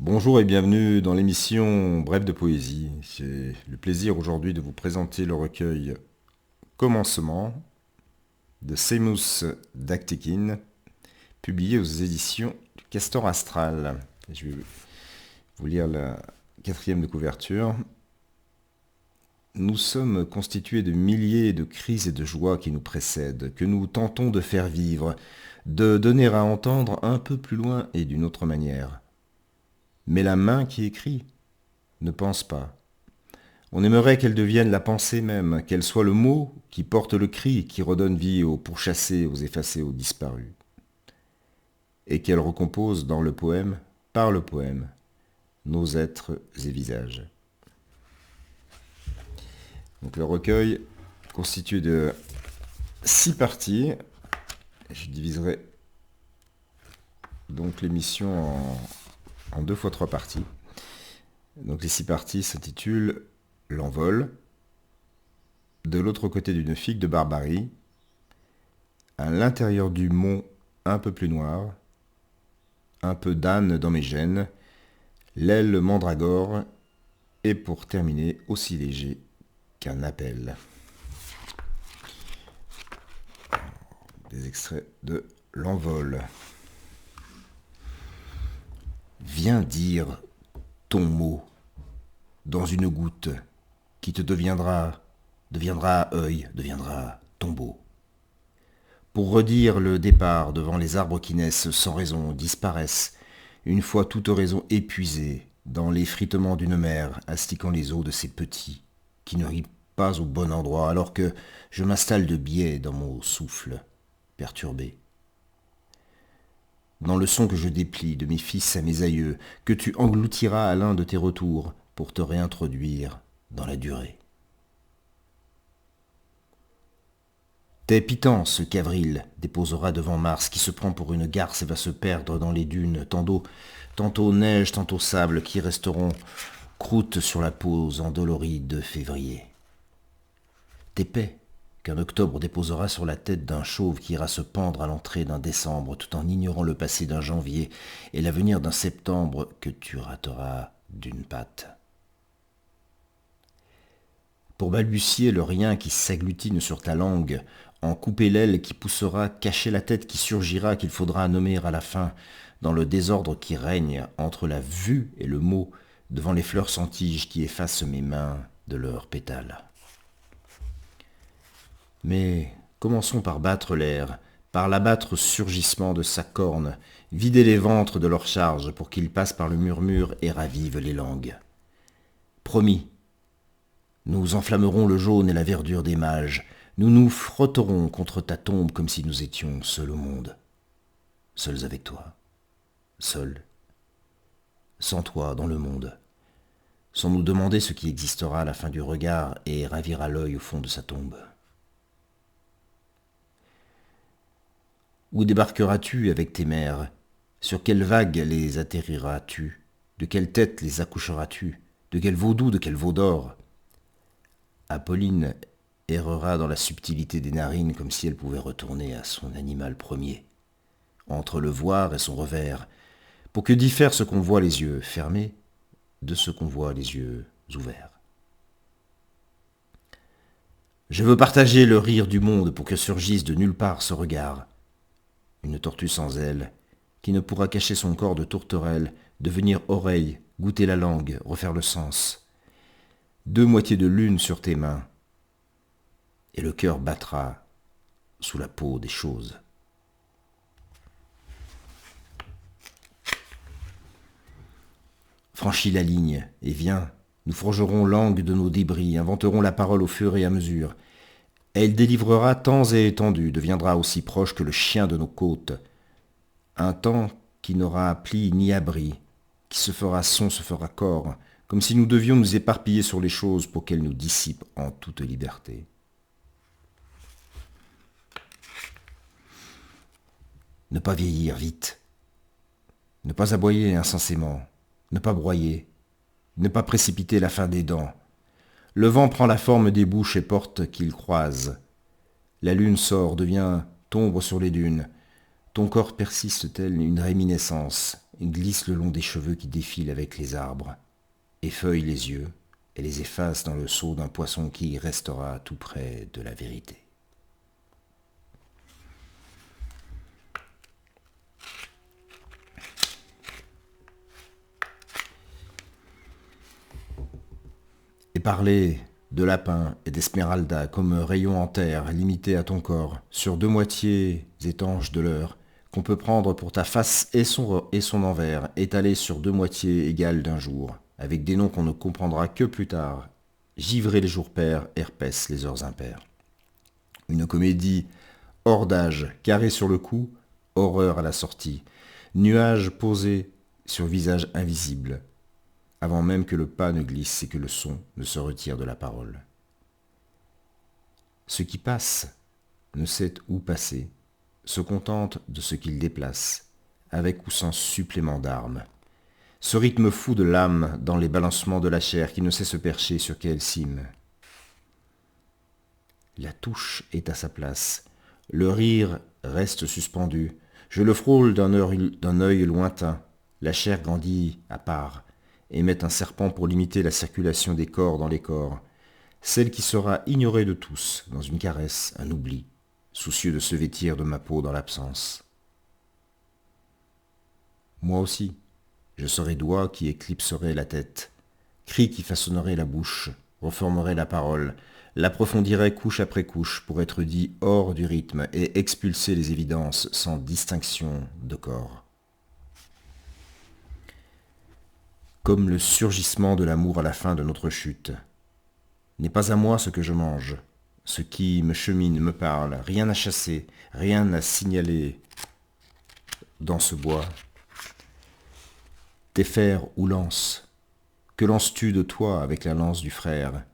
Bonjour et bienvenue dans l'émission Brève de poésie. J'ai le plaisir aujourd'hui de vous présenter le recueil Commencement de Seamus Daktekin, publié aux éditions du Castor Astral. Je vais vous lire la quatrième de couverture. Nous sommes constitués de milliers de cris et de joies qui nous précèdent, que nous tentons de faire vivre, de donner à entendre un peu plus loin et d'une autre manière. Mais la main qui écrit ne pense pas. On aimerait qu'elle devienne la pensée même, qu'elle soit le mot qui porte le cri, qui redonne vie aux pourchassés, aux effacés, aux disparus. Et qu'elle recompose dans le poème, par le poème, nos êtres et visages. Donc le recueil constitué de 6 parties. Je diviserai donc l'émission en 2 fois 3 parties. Donc les 6 parties s'intitulent L'envol, De l'autre côté d'une figue de barbarie, À l'intérieur du mont un peu plus noir, Un peu d'âne dans mes gènes, L'aile mandragore, et pour terminer, aussi léger qu'un appel. Des extraits de L'envol. Viens dire ton mot dans une goutte qui te deviendra œil, deviendra tombeau. Pour redire le départ devant les arbres qui naissent sans raison, disparaissent, une fois toute raison épuisée, dans l'effritement d'une mer, astiquant les os de ses petits, qui ne rient pas au bon endroit, alors que je m'installe de biais dans mon souffle, perturbé. Dans le son que je déplie de mes fils à mes aïeux, que tu engloutiras à l'un de tes retours pour te réintroduire dans la durée. T'es pitance qu'Avril déposera devant Mars, qui se prend pour une garce et va se perdre dans les dunes, tantôt neige, tantôt sable, qui resteront croûte sur la pose endolorie de février. T'es paix qu'un octobre déposera sur la tête d'un chauve qui ira se pendre à l'entrée d'un décembre, tout en ignorant le passé d'un janvier et l'avenir d'un septembre que tu rateras d'une patte. Pour balbutier le rien qui s'agglutine sur ta langue, en couper l'aile qui poussera, cacher la tête qui surgira, qu'il faudra nommer à la fin, dans le désordre qui règne entre la vue et le mot, devant les fleurs sans tige qui effacent mes mains de leurs pétales. Mais commençons par battre l'air, par l'abattre surgissement de sa corne, vider les ventres de leur charge pour qu'ils passent par le murmure et ravivent les langues. Promis, nous enflammerons le jaune et la verdure des mages, nous nous frotterons contre ta tombe comme si nous étions seuls au monde, seuls avec toi, seuls, sans toi dans le monde, sans nous demander ce qui existera à la fin du regard et ravira l'œil au fond de sa tombe. Où débarqueras-tu avec tes mères? Sur quelle vague les atterriras-tu? De quelle tête les accoucheras-tu? De quel vaudou, de quel veau d'or? Apolline errera dans la subtilité des narines comme si elle pouvait retourner à son animal premier, entre le voir et son revers, pour que diffère ce qu'on voit les yeux fermés de ce qu'on voit les yeux ouverts. Je veux partager le rire du monde pour que surgisse de nulle part ce regard. Une tortue sans ailes, qui ne pourra cacher son corps de tourterelle, devenir oreille, goûter la langue, refaire le sens. 2 moitiés de lune sur tes mains, et le cœur battra sous la peau des choses. Franchis la ligne, et viens, nous forgerons langue de nos débris, inventerons la parole au fur et à mesure. Elle délivrera temps et étendue, deviendra aussi proche que le chien de nos côtes. Un temps qui n'aura pli ni abri, qui se fera son, se fera corps, comme si nous devions nous éparpiller sur les choses pour qu'elles nous dissipent en toute liberté. Ne pas vieillir vite, ne pas aboyer incessamment, ne pas broyer, ne pas précipiter la fin des dents. Le vent prend la forme des bouches et portes qu'il croise. La lune sort, devient tombe sur les dunes. Ton corps persiste tel une réminiscence, glisse le long des cheveux qui défilent avec les arbres, effeuille les yeux et les efface dans le seau d'un poisson qui restera tout près de la vérité. Et parler de lapin et d'esmeralda comme rayons en terre limités à ton corps, sur deux moitiés étanches de l'heure, qu'on peut prendre pour ta face et son envers, étalés sur deux moitiés égales d'un jour, avec des noms qu'on ne comprendra que plus tard, givrés les jours pairs, herpès les heures impaires. Une comédie hors d'âge, carré sur le cou, horreur à la sortie, nuages posés sur visage invisible, avant même que le pas ne glisse et que le son ne se retire de la parole. Ce qui passe ne sait où passer, se contente de ce qu'il déplace, avec ou sans supplément d'armes. Ce rythme fou de l'âme dans les balancements de la chair qui ne sait se percher sur quelle cime. La touche est à sa place, le rire reste suspendu, je le frôle d'un œil lointain, la chair grandit à part, et met un serpent pour limiter la circulation des corps dans les corps, celle qui sera ignorée de tous, dans une caresse, un oubli, soucieux de se vêtir de ma peau dans l'absence. Moi aussi, je serai doigt qui éclipserait la tête, cri qui façonnerait la bouche, reformerait la parole, l'approfondirait couche après couche pour être dit hors du rythme et expulser les évidences sans distinction de corps. Comme le surgissement de l'amour à la fin de notre chute. N'est pas à moi ce que je mange, ce qui me chemine, me parle, rien à chasser, rien à signaler dans ce bois. Tes fers ou lances, que lances-tu de toi avec la lance du frère?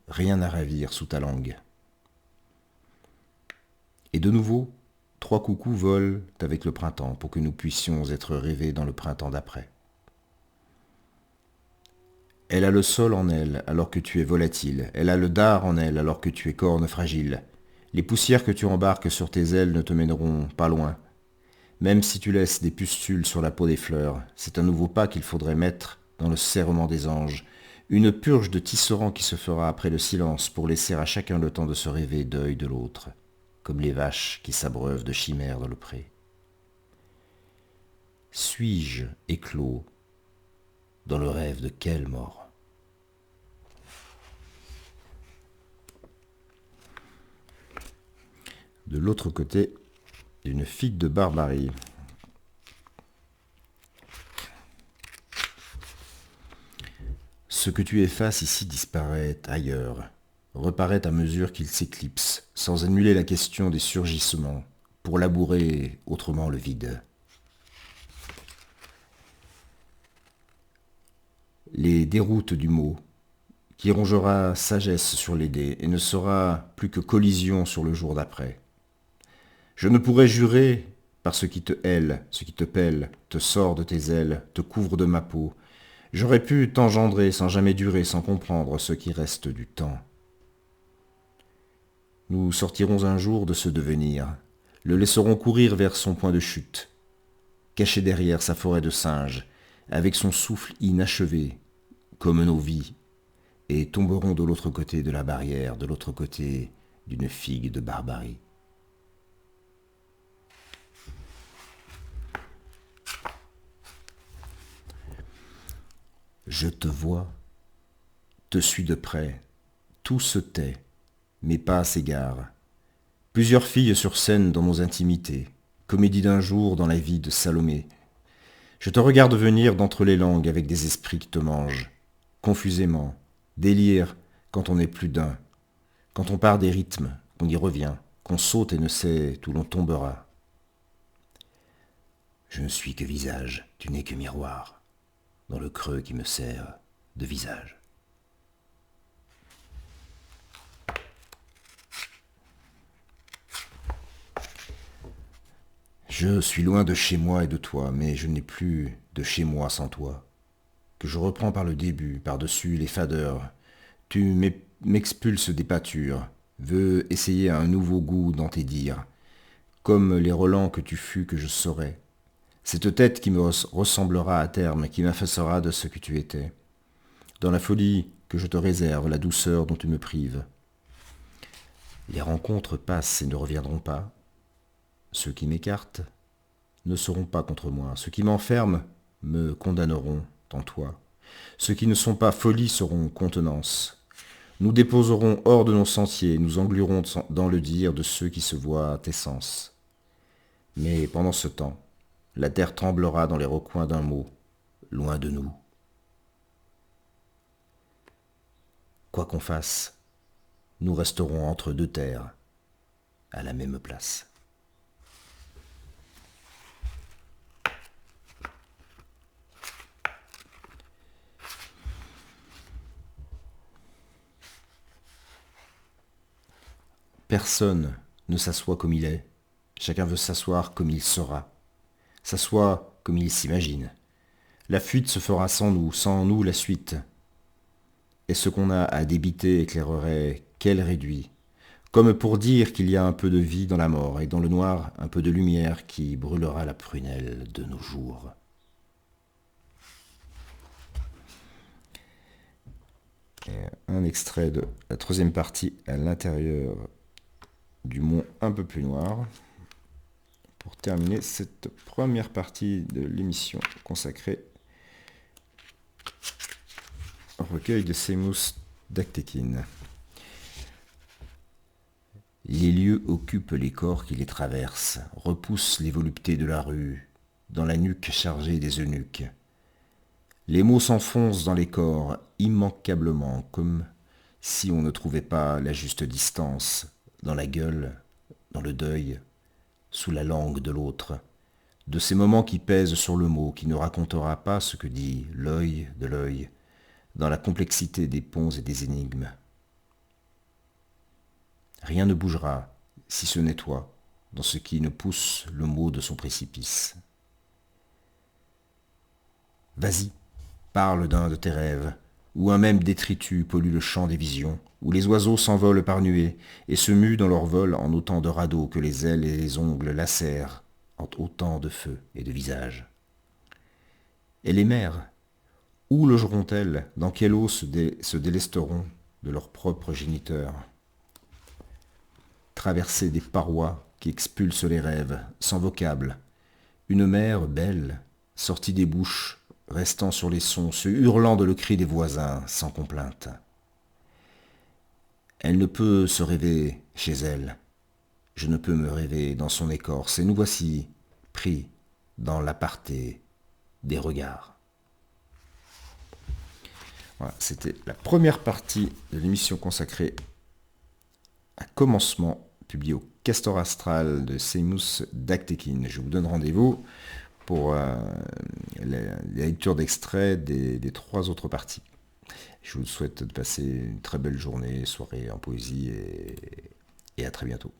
Rien à ravir sous ta langue. Et de nouveau, trois coucous volent avec le printemps pour que nous puissions être rêvés dans le printemps d'après. Elle a le sol en elle alors que tu es volatile, elle a le dard en elle alors que tu es corne fragile. Les poussières que tu embarques sur tes ailes ne te mèneront pas loin. Même si tu laisses des pustules sur la peau des fleurs, c'est un nouveau pas qu'il faudrait mettre dans le serrement des anges, une purge de tisserand qui se fera après le silence pour laisser à chacun le temps de se rêver d'œil de l'autre, comme les vaches qui s'abreuvent de chimères dans le pré. Suis-je éclos dans le rêve de quelle mort? De l'autre côté d'une figue de barbarie. Ce que tu effaces ici disparaît ailleurs, reparaît à mesure qu'il s'éclipse, sans annuler la question des surgissements, pour labourer autrement le vide. Les déroutes du mot, qui rongera sagesse sur les dés et ne sera plus que collision sur le jour d'après. Je ne pourrais jurer par ce qui te hèle, ce qui te pèle, te sort de tes ailes, te couvre de ma peau. J'aurais pu t'engendrer sans jamais durer, sans comprendre ce qui reste du temps. Nous sortirons un jour de ce devenir, le laisserons courir vers son point de chute, caché derrière sa forêt de singes, avec son souffle inachevé, comme nos vies, et tomberons de l'autre côté de la barrière, de l'autre côté d'une figue de barbarie. Je te vois, te suis de près, tout se tait, mes pas s'égarent. Plusieurs filles sur scène dans nos intimités, comédie d'un jour dans la vie de Salomé. Je te regarde venir d'entre les langues avec des esprits qui te mangent, confusément, délire quand on n'est plus d'un, quand on part des rythmes, qu'on y revient, qu'on saute et ne sait où l'on tombera. Je ne suis que visage, tu n'es que miroir, dans le creux qui me sert de visage. Je suis loin de chez moi et de toi, mais je n'ai plus de chez moi sans toi. Que je reprends par le début, par-dessus les fadeurs. Tu m'expulses des pâtures, veux essayer un nouveau goût dans tes dires, comme les relents que tu fus que je saurais. Cette tête qui me ressemblera à terme, qui m'effacera de ce que tu étais. Dans la folie que je te réserve, la douceur dont tu me prives. Les rencontres passent et ne reviendront pas. Ceux qui m'écartent ne seront pas contre moi. Ceux qui m'enferment me condamneront en toi. Ceux qui ne sont pas folie seront contenance. Nous déposerons hors de nos sentiers, nous engluerons dans le dire de ceux qui se voient tes sens. Mais pendant ce temps, la terre tremblera dans les recoins d'un mot, loin de nous. Quoi qu'on fasse, nous resterons entre deux terres, à la même place. Personne ne s'assoit comme il est, chacun veut s'asseoir comme il sera, s'assoit comme il s'imagine. La fuite se fera sans nous la suite. Et ce qu'on a à débiter éclairerait qu'elle réduit, comme pour dire qu'il y a un peu de vie dans la mort, et dans le noir un peu de lumière qui brûlera la prunelle de nos jours. Et un extrait de la troisième partie à l'intérieur du mont un peu plus noir, pour terminer cette première partie de l'émission consacrée au recueil de Sémous d'Aktekin. Les lieux occupent les corps qui les traversent, repoussent les voluptés de la rue, dans la nuque chargée des eunuques. Les mots s'enfoncent dans les corps immanquablement, comme si on ne trouvait pas la juste distance, dans la gueule, dans le deuil, sous la langue de l'autre, de ces moments qui pèsent sur le mot, qui ne racontera pas ce que dit l'œil de l'œil, dans la complexité des ponts et des énigmes. Rien ne bougera, si ce n'est toi, dans ce qui ne pousse le mot de son précipice. Vas-y, parle d'un de tes rêves, où un même détritus pollue le champ des visions, où les oiseaux s'envolent par nuées et se muent dans leur vol en autant de radeaux que les ailes et les ongles lacèrent en autant de feux et de visages. Et les mers, où logeront-elles, dans quelle eau se délesteront de leurs propres géniteurs? Traverser des parois qui expulsent les rêves, sans vocable, une mer belle, sortie des bouches, restant sur les sons, se hurlant de le cri des voisins, sans complainte. Elle ne peut se rêver chez elle, je ne peux me rêver dans son écorce, et nous voici pris dans l'aparté des regards. Voilà, c'était la première partie de l'émission consacrée à Commencement, publié au Castor Astral de Sémous d'Aktekin. Je vous donne rendez-vous pour la lecture d'extraits des trois autres parties. Je vous souhaite de passer une très belle journée, soirée en poésie et à très bientôt.